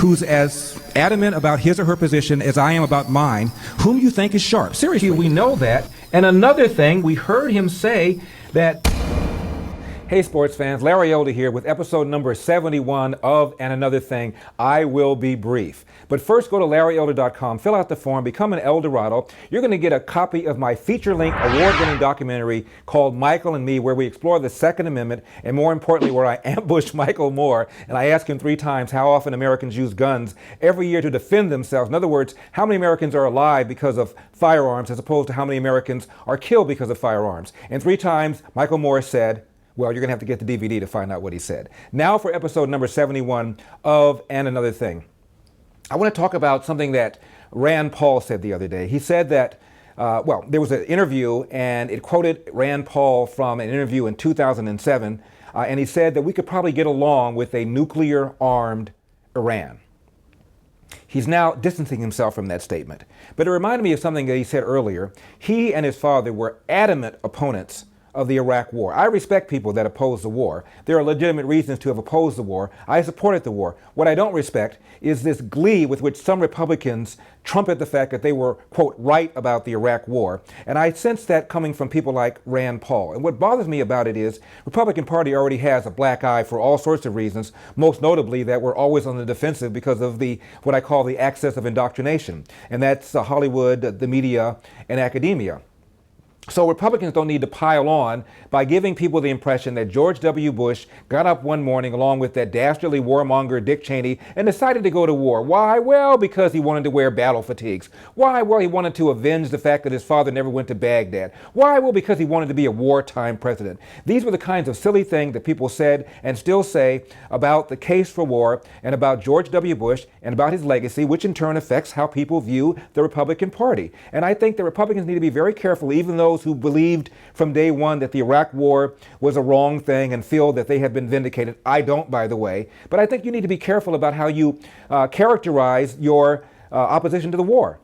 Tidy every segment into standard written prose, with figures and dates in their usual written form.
who's as adamant about his or her position as I am about mine, whom you think is sharp. Seriously, we know that. And another thing, we heard him say that... Hey sports fans, Larry Elder here with episode number 71 of And Another Thing. I will be brief. But first go to LarryElder.com, fill out the form, become an Eldorado. You're going to get a copy of my feature-length award-winning documentary called Michael and Me, where we explore the Second Amendment and more importantly where I ambush Michael Moore and I ask him 3 times how often Americans use guns every year to defend themselves. In other words, how many Americans are alive because of firearms as opposed to how many Americans are killed because of firearms. And 3 times Michael Moore said, well, you're going to have to get the DVD to find out what he said. Now for episode number 71 of And Another Thing. I want to talk about something that Rand Paul said the other day. He said that, there was an interview and it quoted Rand Paul from an interview in 2007. And he said that we could probably get along with a nuclear-armed Iran. He's now distancing himself from that statement. But it reminded me of something that he said earlier. He and his father were adamant opponents of the Iraq war. I respect people that oppose the war. There are legitimate reasons to have opposed the war. I supported the war. What I don't respect is this glee with which some Republicans trumpet the fact that they were, quote, right about the Iraq war. And I sense that coming from people like Rand Paul. And what bothers me about it is Republican Party already has a black eye for all sorts of reasons, most notably that we're always on the defensive because of the what I call the access of indoctrination. And that's Hollywood, the media, and academia. So Republicans don't need to pile on by giving people the impression that George W. Bush got up one morning along with that dastardly warmonger Dick Cheney and decided to go to war. Why? Well, because he wanted to wear battle fatigues. Why? Well, he wanted to avenge the fact that his father never went to Baghdad. Why? Well, because he wanted to be a wartime president. These were the kinds of silly things that people said and still say about the case for war and about George W. Bush and about his legacy, which in turn affects how people view the Republican Party. And I think the Republicans need to be very careful, even those who believed from day one that the Iraq war was a wrong thing and feel that they have been vindicated. I don't, by the way. But I think you need to be careful about how you characterize your opposition to the war.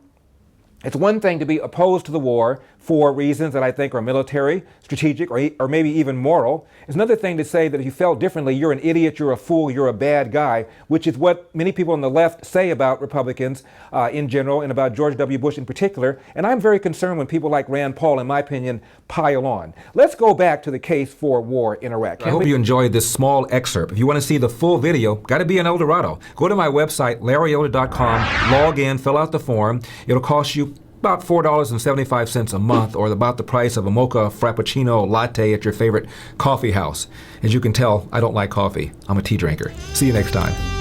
It's one thing to be opposed to the war for reasons that I think are military, strategic, or maybe even moral. It's another thing to say that if you felt differently, you're an idiot, you're a fool, you're a bad guy, which is what many people on the left say about Republicans in general and about George W. Bush in particular. And I'm very concerned when people like Rand Paul, in my opinion, pile on. Let's go back to the case for war in Iraq. I hope you enjoyed this small excerpt. If you want to see the full video, got to be an Eldorado. Go to my website, LarryElder.com, log in, fill out the form. It'll cost you about $4.75 a month, or about the price of a mocha frappuccino latte at your favorite coffee house. As you can tell, I don't like coffee. I'm a tea drinker. See you next time.